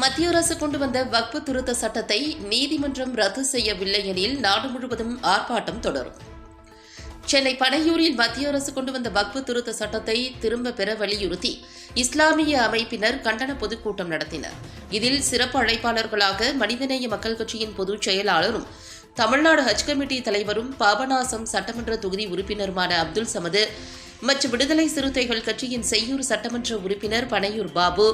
மத்திய அரசு கொண்டு வந்த வக்ஃபு திருத்த சட்டத்தை நீதிமன்றம் ரத்து செய்யவில்லை எனில் நாடு முழுவதும் ஆர்ப்பாட்டம் தொடரும். சென்னை பனையூரில் மத்திய அரசு கொண்டு வந்த வக்ஃபு திருத்த சட்டத்தை திரும்ப பெற வலியுறுத்தி இஸ்லாமிய அமைப்பினர் கண்டன பொதுக்கூட்டம் நடத்தினர். இதில் சிறப்பு அழைப்பாளர்களாக மனிதநேய மக்கள் கட்சியின் பொதுச் செயலாளரும் தமிழ்நாடு ஹஜ் கமிட்டி தலைவரும் பாபநாசம் சட்டமன்ற தொகுதி உறுப்பினருமான அப்துல் சமது மற்றும் விடுதலை சிறுத்தைகள் கட்சியின் செய்யூர் சட்டமன்ற உறுப்பினர் பனையூர் பாபு,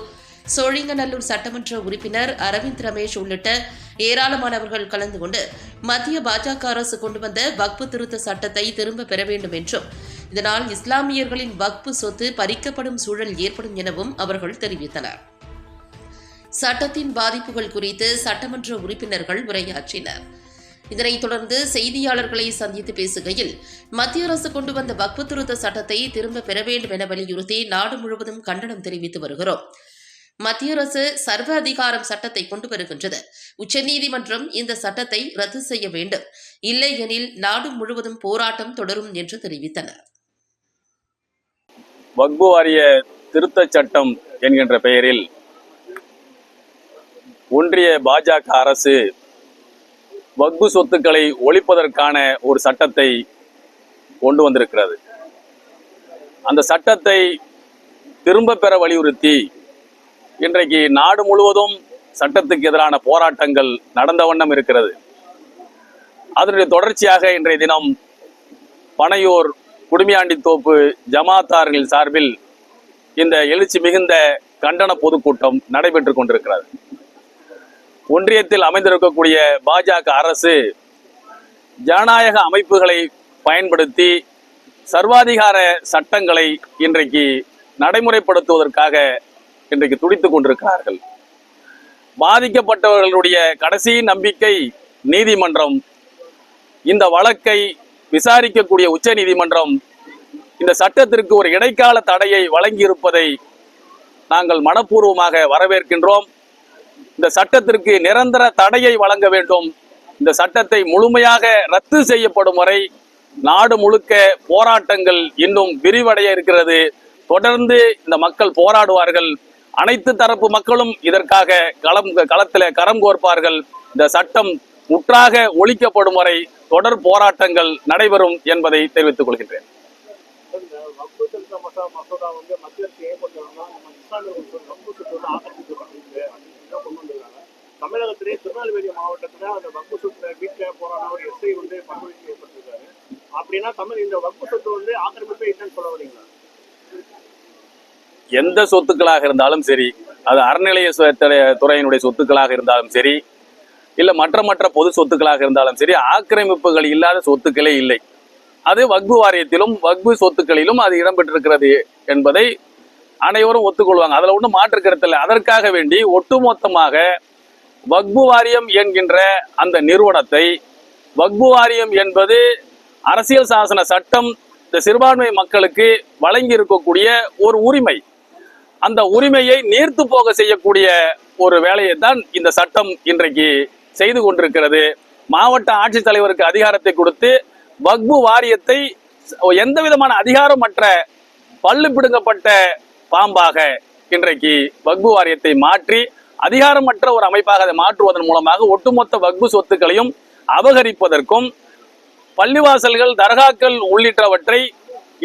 சோழிங்கநல்லூர் சட்டமன்ற உறுப்பினர் அரவிந்த் ரமேஷ் உள்ளிட்ட ஏராளமானவர்கள் கலந்து கொண்டு மத்திய பாஜக அரசு கொண்டு வந்த வக்ஃபு திருத்த சட்டத்தை திரும்ப பெற வேண்டும் என்றும், இதனால் இஸ்லாமியர்களின் வக்ஃபு சொத்து பறிக்கப்படும் சூழல் ஏற்படும் எனவும் அவர்கள் தெரிவித்தனர். சட்டத்தின் பாதிப்புகள் குறித்து சட்டமன்ற உறுப்பினர்கள் உரையாற்றினர். இதனைத் தொடர்ந்து செய்தியாளர்களை சந்தித்து பேசுகையில், மத்திய அரசு கொண்டு வந்த வக்ஃபு திருத்த சட்டத்தை திரும்ப பெற வேண்டும் என வலியுறுத்தி நாடு முழுவதும் கண்டனம் தெரிவித்து வருகிறோம். மத்திய அரசு சர்வ அதிகாரம் சட்டத்தை கொண்டு வருகின்றது. உச்சநீதிமன்றம் இந்த சட்டத்தை ரத்து செய்ய வேண்டும், இல்லை எனில் நாடு முழுவதும் போராட்டம் தொடரும் என்று தெரிவித்தனர். வக்ஃபு வாரிய திருத்த சட்டம் என்கின்ற பெயரில் ஒன்றிய பாஜக அரசு வக்ஃபு சொத்துக்களை ஒழிப்பதற்கான ஒரு சட்டத்தை கொண்டு வந்திருக்கிறது. அந்த சட்டத்தை திரும்ப பெற வலியுறுத்தி இன்றைக்கு நாடு முழுவதும் சட்டத்துக்கு எதிரான போராட்டங்கள் நடந்த வண்ணம் இருக்கிறது. அதனுடைய தொடர்ச்சியாக இன்றைய தினம் பனையூர் குடுமியாண்டித்தோப்பு ஜமாத்தார்கள் சார்பில் இந்த எழுச்சி மிகுந்த கண்டன பொதுக்கூட்டம் நடைபெற்றுக் கொண்டிருக்கிறது. ஒன்றியத்தில் அமைந்திருக்கக்கூடிய பாஜக அரசு ஜனநாயக அமைப்புகளை பயன்படுத்தி சர்வாதிகார சட்டங்களை இன்றைக்கு நடைமுறைப்படுத்துவதற்காக இன்றைக்கு துடித்துக் கொண்டிருக்கிறார்கள். பாதிக்கப்பட்டவர்களுடைய கடைசி நம்பிக்கை நீதிமன்றம். இந்த வழக்கை விசாரிக்கக்கூடிய உச்ச நீதிமன்றம் இந்த சட்டத்திற்கு ஒரு இடைக்கால தடையை வழங்கியிருப்பதை நாங்கள் மனப்பூர்வமாக வரவேற்கின்றோம். இந்த சட்டத்திற்கு நிரந்தர தடையை வழங்க வேண்டும். இந்த சட்டத்தை முழுமையாக ரத்து செய்யப்படும் வரை நாடு முழுக்க போராட்டங்கள் இன்னும் விரிவடைய இருக்கிறது. தொடர்ந்து இந்த மக்கள் போராடுவார்கள். அனைத்து தரப்பு மக்களும் இதற்காக களத்தில் கரம் கோர்ப்பார்கள். இந்த சட்டம் முற்றாக ஒழிக்கப்படும் வரை தொடர் போராட்டங்கள் நடைபெறும் என்பதை தெரிவித்துக் கொள்கின்றேன். தமிழகத்திலே திருநெல்வேலி மாவட்டத்துல அந்த வக்ஃபு சொத்தை மீட்க போராட ஒரு எஸ்ஐ பணிமுறை ஏற்பட்டிருக்காரு. அப்படின்னா இந்த வக்ஃபு சொத்து ஆக்கிரமிப்பே இல்லைன்னு சொல்ல வரீங்களா? எந்த சொத்துக்களாக இருந்தாலும் சரி, அது அறநிலைய துறையினுடைய சொத்துக்களாக இருந்தாலும் சரி, இல்ல மற்ற பொது சொத்துக்களாக இருந்தாலும் சரி, ஆக்கிரமிப்புகள் இல்லாத சொத்துக்களே இல்லை. அது வக்ஃபு வாரியத்திலும் வக்ஃபு சொத்துக்களிலும் அது இடம்பெற்றிருக்கிறது என்பதை அனைவரும் ஒத்துக்கொள்வாங்க. அதுல ஒன்றும் மாற்று கருத்தில்லை. அதற்காக வேண்டி ஒட்டுமொத்தமாக வக்ஃபு வாரியம் என்கின்ற அந்த நிறுவனத்தை, வக்ஃபு வாரியம் என்பது அரசியல் சாசன சட்டம் இந்த சிறுபான்மை மக்களுக்கு வழங்கி இருக்கக்கூடிய ஒரு உரிமை. அந்த உரிமையை நீர்த்து போக செய்யக்கூடிய ஒரு வேலையை தான் இந்த சட்டம் இன்றைக்கு செய்து கொண்டிருக்கிறது. மாவட்ட ஆட்சித்தலைவருக்கு அதிகாரத்தை கொடுத்து வக்ஃபு வாரியத்தை எந்த விதமான அதிகாரமற்ற பல்லு பிடுங்கப்பட்ட பாம்பாக இன்றைக்கு வக்ஃபு வாரியத்தை மாற்றி அதிகாரமற்ற ஒரு அமைப்பாக அதை மாற்றுவதன் மூலமாக ஒட்டுமொத்த வக்ஃபு சொத்துக்களையும் அபகரிப்பதற்கும் பள்ளிவாசல்கள், தர்காக்கள் உள்ளிட்டவற்றை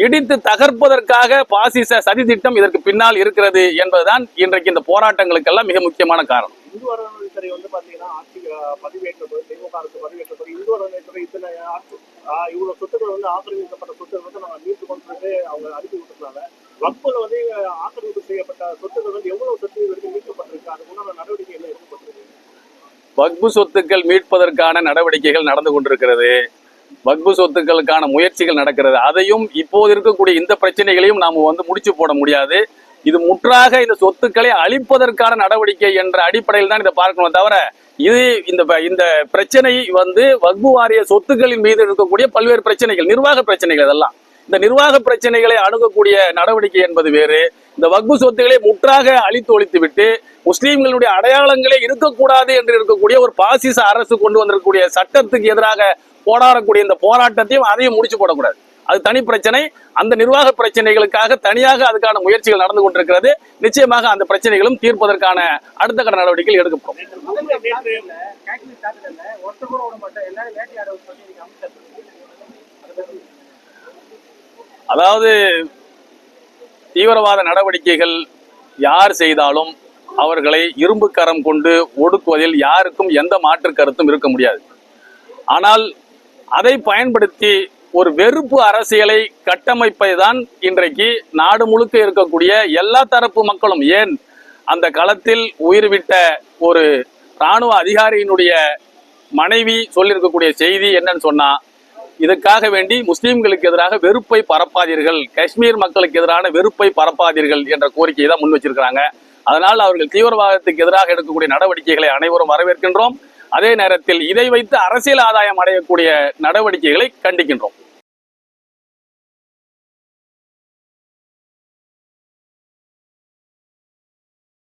இடித்து தகர்ப்பதற்காக பாசிச சதி திட்டம் இதற்கு பின்னால் இருக்கிறது என்பதுதான் இன்றைக்கு இந்த போராட்டங்களுக்கெல்லாம் மிக முக்கியமான காரணம். இந்து அறநிலையத்துறை பாத்தீங்கன்னா ஆட்சி பதிவேற்றது, திமுக அரசு பதிவேற்றது, இந்து அறநிலையத்துறை இத்தனை இவ்வளவு சொத்துக்கள் ஆக்கிரமிக்கப்பட்ட சொத்துக்கள் நாங்கள் மீட்டு கொண்டு அவங்க அறிக்கை விட்டுருக்காங்க. வக்ஃபுல ஆக்கிரமிப்பு செய்யப்பட்ட சொத்துக்கள் எவ்வளவு சொத்து வரைக்கும் மீட்கப்பட்டிருக்கு, அதுக்குண்டான நடவடிக்கை எல்லாம் எடுக்கப்பட்டிருக்கு? வக்ஃபு சொத்துக்கள் மீட்பதற்கான நடவடிக்கைகள் நடந்து கொண்டிருக்கிறது. வக்ஃபு சொத்துக்களுக்கான முயற்சிகள் நடக்கிறது. அதையும் இப்போது இருக்கக்கூடிய இந்த பிரச்சனைகளையும் நாம் முடிச்சு போட முடியாது. இது முற்றாக இந்த சொத்துக்களை அழிப்பதற்கான நடவடிக்கை என்ற அடிப்படையில் தான் இதை பார்க்கணும். தவிர இது இந்த பிரச்சனை வக்ஃபு வாரிய சொத்துக்களின் மீது இருக்கக்கூடிய பல்வேறு பிரச்சனைகள், நிர்வாக பிரச்சனைகள், இதெல்லாம் இந்த நிர்வாக பிரச்சனைகளை அணுகக்கூடிய நடவடிக்கை என்பது வேறு. இந்த வக்ஃபு சொத்துக்களை முற்றாக அழித்து ஒழித்து விட்டு முஸ்லீம்களுடைய அடையாளங்களே இருக்கக்கூடாது என்று இருக்கக்கூடிய ஒரு பாசிச அரசு கொண்டு வந்திருக்கக்கூடிய சட்டத்துக்கு எதிராக போராடக்கூடிய இந்த போராட்டத்தையும் அதையும் முடிச்சு போடக்கூடாது. அது தனி பிரச்சனை. அந்த நிர்வாக பிரச்சனைகளுக்காக தனியாக அதுக்கான முயற்சிகள் நடந்து கொண்டிருக்கிறது. நிச்சயமாக அந்த பிரச்சனைகளும் தீர்ப்பதற்கான அடுத்த கட்ட நடவடிக்கைகள் எடுக்கப்படும். அதாவது தீவிரவாத நடவடிக்கைகள் யார் செய்தாலும் அவர்களை இரும்பு கரம் கொண்டு ஒடுக்குவதில் யாருக்கும் எந்த மாற்று கருத்தும் இருக்க முடியாது. ஆனால் அதை பயன்படுத்தி ஒரு வெறுப்பு அரசியலை கட்டமைப்பை தான் இன்றைக்கு நாடு முழுக்க இருக்கக்கூடிய எல்லா தரப்பு மக்களும், ஏன் அந்த களத்தில் உயிர்விட்ட ஒரு இராணுவ அதிகாரியினுடைய மனைவி சொல்லியிருக்கக்கூடிய செய்தி என்னன்னு சொன்னா, இதுக்காக வேண்டி முஸ்லீம்களுக்கு எதிராக வெறுப்பை பரப்பாதீர்கள், காஷ்மீர் மக்களுக்கு எதிரான வெறுப்பை பரப்பாதீர்கள் என்ற கோரிக்கையை தான் முன் வச்சிருக்கிறாங்க. அதனால் அவர்கள் தீவிரவாதத்துக்கு எதிராக எடுக்கக்கூடிய நடவடிக்கைகளை அனைவரும் வரவேற்கின்றோம். அதே நேரத்தில் இதை வைத்து அரசியல் ஆதாயம் அடையக்கூடிய நடவடிக்கைகளை கண்டிக்கின்றோம்.